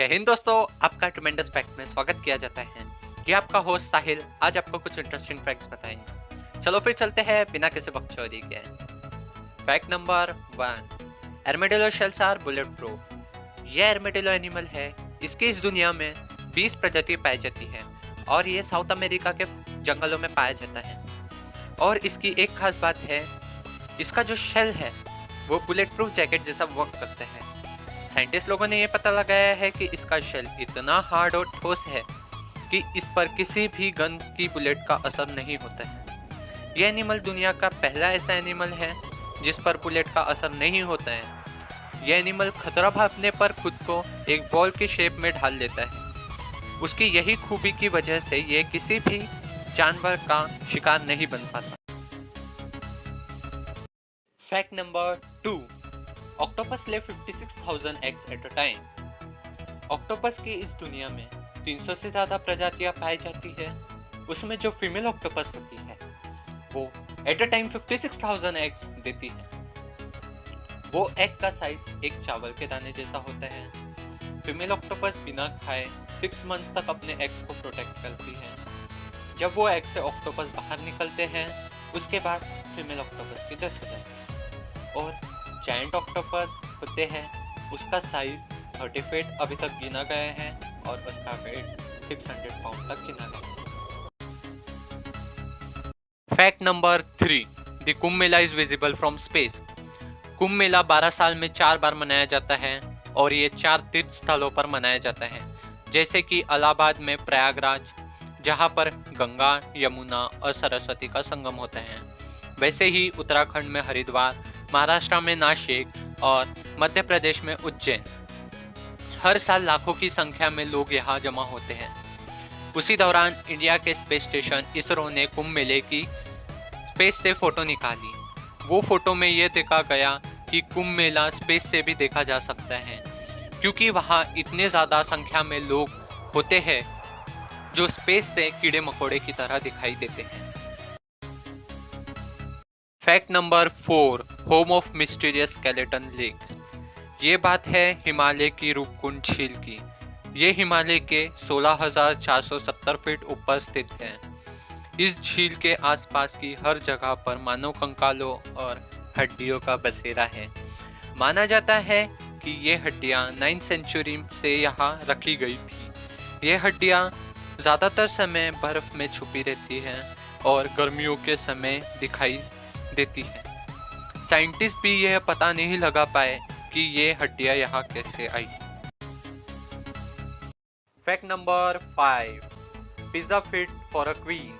हिंद दोस्तों, आपका ट्रेमेंडस फैक्ट में स्वागत किया जाता है। ये आपका होस्ट साहिल आज आपको कुछ इंटरेस्टिंग फैक्ट्स बताएंगे। चलो फिर चलते हैं बिना किसी बकचोदी के। Fact number 1, armadillo shells are bulletproof. ये आर्मेडिलो एनिमल है, इसकी इस दुनिया में 20 प्रजाति पाई जाती है और ये साउथ अमेरिका के जंगलों में पाया जाता है। और इसकी एक खास बात है, इसका जो शेल है वो बुलेट प्रूफ जैकेट जैसा वर्क करता है। साइंटिस्ट लोगों ने यह पता लगाया है कि इसका शेल इतना हार्ड और ठोस है कि इस पर किसी भी गन की बुलेट का असर नहीं होता है। यह एनिमल दुनिया का पहला ऐसा एनिमल है जिस पर बुलेट का असर नहीं होता है। यह एनिमल खतरा भापने पर खुद को एक बॉल की शेप में ढाल लेता है। उसकी यही खूबी की वजह से यह किसी भी जानवर का शिकार नहीं बन पाता। फैक्ट नंबर 2, ऑक्टोपस ले 56,000 eggs at a time. Octopus की इस दुनिया में 300 से ज़्यादा प्रजातियां पाई जाती है। उसमें जो फीमेल ऑक्टोपस होती है वो एट अ टाइम 56,000 एग्स देती है। वो एग का साइज एक चावल के दाने जैसा होता है। फीमेल ऑक्टोपस बिना खाए 6 मंथ तक अपने एग्स को प्रोटेक्ट करती है। जब वो एग से ऑक्टोपस बाहर निकलते हैं उसके बाद फीमेल ऑक्टोपस की डेथ हो जाती है। और जायंट ऑक्टोपस होते हैं, उसका साइज 30 फीट अभी तक गिना गया है और उसका वेट 600 पाउंड तक गिना गया है। Fact number 3, the Kumbh Mela is visible from space. Kumbh Mela 12 साल में 4 बार मनाया जाता है और ये 4 तीर्थ स्थलों पर मनाया जाता है, जैसे कि इलाहाबाद में प्रयागराज, जहाँ पर गंगा, यमुना और सरस्वती का संगम होता है। वैसे ही उत्तराखंड में हरिद्वार, महाराष्ट्र में नासिक और मध्य प्रदेश में उज्जैन। हर साल लाखों की संख्या में लोग यहाँ जमा होते हैं। उसी दौरान इंडिया के स्पेस स्टेशन इसरो ने कुंभ मेले की स्पेस से फोटो निकाली। वो फोटो में ये देखा गया कि कुंभ मेला स्पेस से भी देखा जा सकता है, क्योंकि वहाँ इतने ज़्यादा संख्या में लोग होते हैं जो स्पेस से कीड़े मकोड़े की तरह दिखाई देते हैं। Fact number 4, home of mysterious skeleton lake. ये बात है हिमालय की रूपकुंड झील की। ये हिमालय के 16,470 फीट ऊपर स्थित है। इस झील के आसपास की हर जगह पर मानव कंकालों और हड्डियों का बसेरा है। माना जाता है कि ये हड्डियां 9th सेंचुरी से यहाँ रखी गई थी। ये हड्डियां ज़्यादातर समय बर्फ में छुपी रहती हैं और गर्मियों के समय दिखाई देती है। साइंटिस्ट भी यह पता नहीं लगा पाए कि ये हड्डियां यहाँ कैसे आई। Fact number 5, pizza fit for a queen.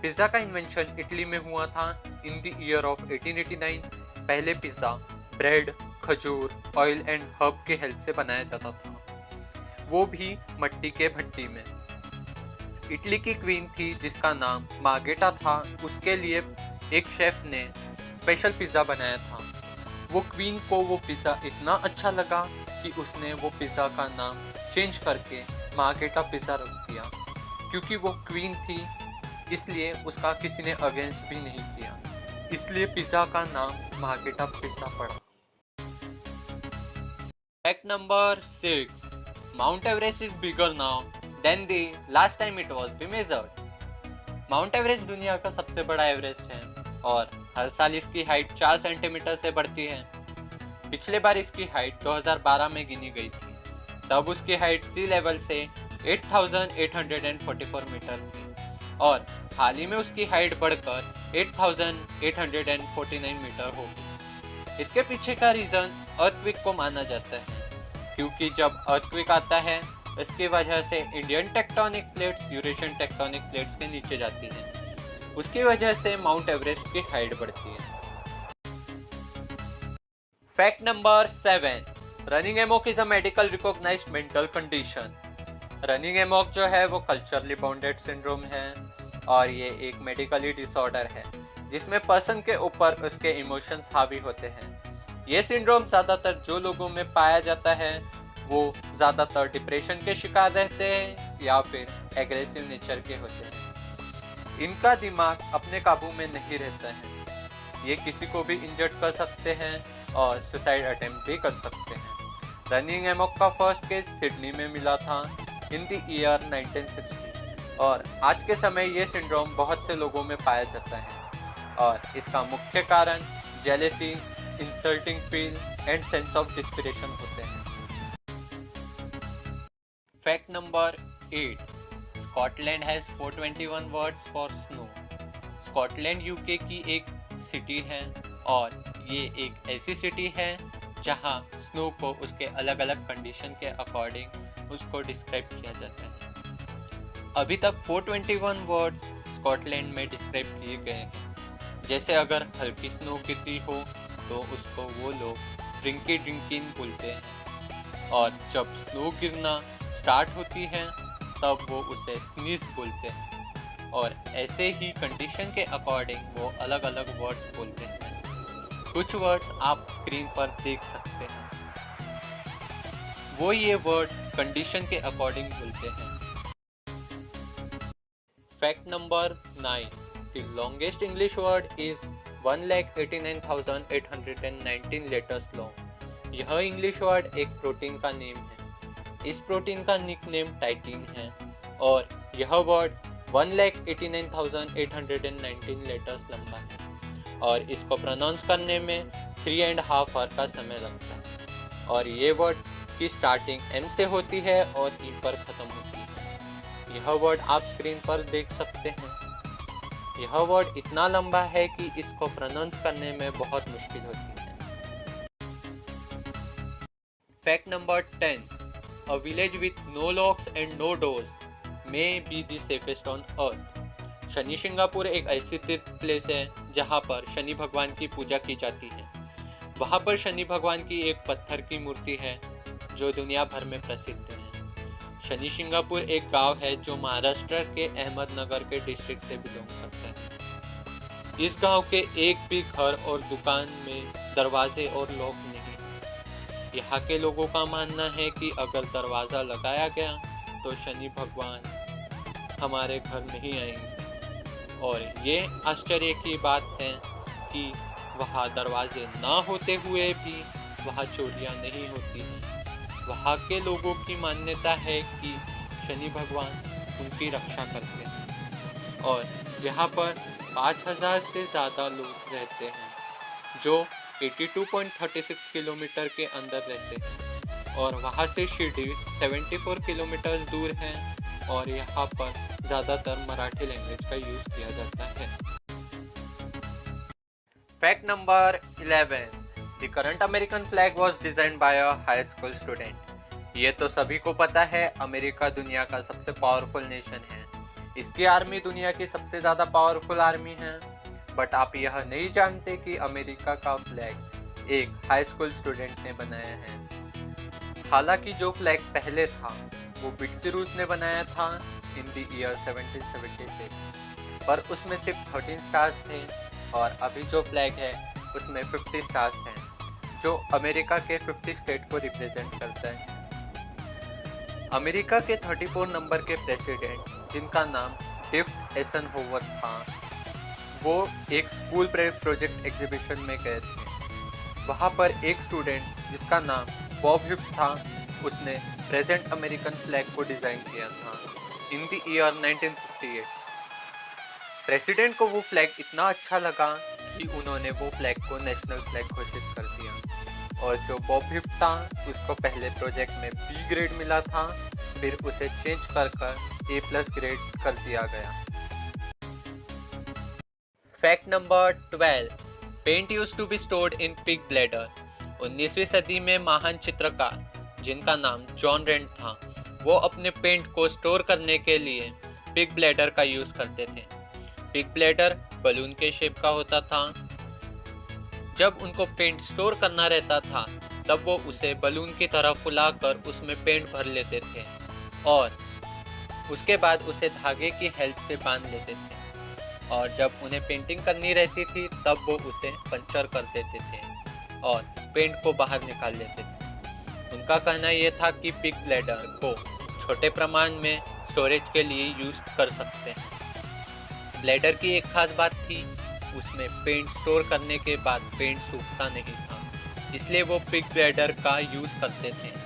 Pizza का इन्वेंशन इटली में हुआ था इन द ईयर ऑफ 1889। पहले पिज्जा ब्रेड, खजूर, ऑयल एंड हर्ब के हेल्प से बनाया जाता था, वो भी मट्टी के भट्टी में। इटली की क्वीन थी जिसका नाम मार्गेटा था। उसके लिए एक शेफ ने स्पेशल पिज़्ज़ा बनाया था। वो क्वीन को वो पिज़्ज़ा इतना अच्छा लगा कि उसने वो पिज़्ज़ा का नाम चेंज करके मार्गेटा पिज़्ज़ा रख दिया। क्योंकि वो क्वीन थी इसलिए उसका किसी ने अगेंस्ट भी नहीं किया, इसलिए पिज़्ज़ा का नाम मार्गेटा पिज़्ज़ा पड़ा। Fact number 6, Mount Everest is bigger now than the last time it was be measured. Mount Everest दुनिया का सबसे बड़ा एवरेस्ट है और हर साल इसकी हाइट 4 सेंटीमीटर से बढ़ती है। पिछले बार इसकी हाइट 2012 में गिनी गई थी, तब उसकी हाइट सी लेवल से 8,844 मीटर थी और हाल ही में उसकी हाइट बढ़कर 8,849 मीटर हो गई। इसके पीछे का रीज़न अर्थक्वेक को माना जाता है, क्योंकि जब अर्थक्वेक आता है इसकी वजह से Indian tectonic plates Eurasian tectonic plates के नीचे जाती हैं। उसकी वजह से माउंट एवरेस्ट की हाइट बढ़ती है। Fact number 7, running amok is a medical recognized mental condition. Running amok जो है वो कल्चरली बाउंडेड सिंड्रोम है और ये एक मेडिकली डिसऑर्डर है जिसमें पर्सन के ऊपर उसके इमोशंस हावी होते हैं। ये सिंड्रोम ज़्यादातर जो लोगों में पाया जाता है वो ज़्यादातर डिप्रेशन के शिकार रहते हैं या फिर एग्रेसिव नेचर के होते हैं। इनका दिमाग अपने काबू में नहीं रहता है। ये किसी को भी इंजर्ड कर सकते हैं और सुसाइड अटेम्प्ट भी कर सकते हैं। रनिंग एमॉक का फर्स्ट केस सिडनी में मिला था इन द ईयर 1960 और आज के समय ये सिंड्रोम बहुत से लोगों में पाया जाता है और इसका मुख्य कारण jealousy, insulting feel and sense of dispersion होते हैं। Fact number 8, Scotland has 421 words for snow. Scotland UK की एक सिटी है और ये एक ऐसी सिटी है जहाँ स्नो को उसके अलग अलग कंडीशन के अकॉर्डिंग उसको डिस्क्राइब किया जाता है। अभी तक 421 वर्ड्स स्कॉटलैंड में डिस्क्राइब किए गए हैं। जैसे अगर हल्की स्नो गिरती हो तो उसको वो लोग ड्रिंकी ड्रिंकिन बोलते हैं और जब स्नो गिरना स्टार्ट होती है तब वो उसे स्नीज बोलते हैं और ऐसे ही कंडीशन के अकॉर्डिंग वो अलग अलग वर्ड्स बोलते हैं। कुछ वर्ड्स आप स्क्रीन पर देख सकते हैं, वो ये वर्ड कंडीशन के अकॉर्डिंग बोलते हैं। Fact number 9, the longest English word is 1,89,819 letters long. यह इंग्लिश वर्ड एक प्रोटीन का नेम है। इस प्रोटीन का निकनेम टाइटिन है और यह वर्ड 1,89,819 लेटर्स लंबा है और इसको प्रोनाउंस करने में 3.5 आवर का समय लगता है और ये वर्ड की स्टार्टिंग एम से होती है और ई पर ख़त्म होती है। यह वर्ड आप स्क्रीन पर देख सकते हैं। यह वर्ड इतना लंबा है कि इसको प्रोनाउंस करने में बहुत मुश्किल होती है। Fact number 10, A village with no locks and no doors may be the safest on earth. Shani Singapore एक ऐसी तीर्थ प्लेस है जहाँ पर शनि भगवान की पूजा की जाती है। वहाँ पर शनि भगवान की एक पत्थर की मूर्ति है जो दुनिया भर में प्रसिद्ध है। शनि सिंगापुर एक गांव है जो महाराष्ट्र के अहमदनगर के डिस्ट्रिक्ट से बिलोंग करता है। इस गांव के एक भी घर और दुकान में दरवाजे और लॉक नहीं। यहाँ के लोगों का मानना है कि अगर दरवाज़ा लगाया गया तो शनि भगवान हमारे घर नहीं आएंगे और ये आश्चर्य की बात है कि वहाँ दरवाजे ना होते हुए भी वहाँ चोरियाँ नहीं होती हैं। वहाँ के लोगों की मान्यता है कि शनि भगवान उनकी रक्षा करते हैं और यहाँ पर 5,000 से ज़्यादा लोग रहते हैं जो 82.36 किलोमीटर के अंदर रहते हैं और वहाँ से शिरडी 74 किलोमीटर दूर है और यहाँ पर ज़्यादातर मराठी लैंग्वेज का यूज़ किया जाता है। Fact number 11, the current American flag was designed by a high school student. ये तो सभी को पता है, अमेरिका दुनिया का सबसे पावरफुल नेशन है। इसकी आर्मी दुनिया की सबसे ज़्यादा पावरफुल आर्मी है। बट आप यह नहीं जानते कि अमेरिका का फ्लैग एक हाई स्कूल स्टूडेंट ने बनाया है। हालांकि जो फ्लैग पहले था वो बिट्सी रूस ने बनाया था इन द ईयर 1776, पर उसमें सिर्फ 13 स्टार्स थे और अभी जो फ्लैग है उसमें 50 स्टार्स हैं जो अमेरिका के 50 स्टेट को रिप्रेजेंट करता है। अमेरिका के 34 नंबर के प्रेसिडेंट जिनका नाम टिफ्ट एइजनहोवर था, वो एक स्कूल प्रोजेक्ट एग्जीबिशन में गए थे। वहाँ पर एक स्टूडेंट जिसका नाम बॉब हिप्स था, उसने प्रेजेंट अमेरिकन फ्लैग को डिज़ाइन किया था इन द ईयर 1958। प्रेसिडेंट को वो फ्लैग इतना अच्छा लगा कि उन्होंने वो फ्लैग को नेशनल फ्लैग घोषित कर दिया और जो बॉब हिप था उसको पहले प्रोजेक्ट में बी ग्रेड मिला था, फिर उसे चेंज कर A+ ग्रेड कर दिया गया। Fact number 12, paint used to be stored in pig bladder. 19वीं सदी में महान चित्रकार जिनका नाम जॉन रेंट था, वो अपने पेंट को स्टोर करने के लिए पिग ब्लैडर का यूज करते थे। पिग ब्लैडर बलून के शेप का होता था। जब उनको पेंट स्टोर करना रहता था तब वो उसे बलून की तरह फुलाकर उसमें पेंट भर लेते थे और उसके बाद उसे धागे की हेल्प से बांध लेते थे और जब उन्हें पेंटिंग करनी रहती थी तब वो उसे पंचर कर देते थे और पेंट को बाहर निकाल लेते थे। उनका कहना यह था कि पिग ब्लैडर को छोटे प्रमाण में स्टोरेज के लिए यूज कर सकते हैं। ब्लैडर की एक खास बात थी, उसमें पेंट स्टोर करने के बाद पेंट सूखता नहीं था इसलिए वो पिग ब्लैडर का यूज करते थे।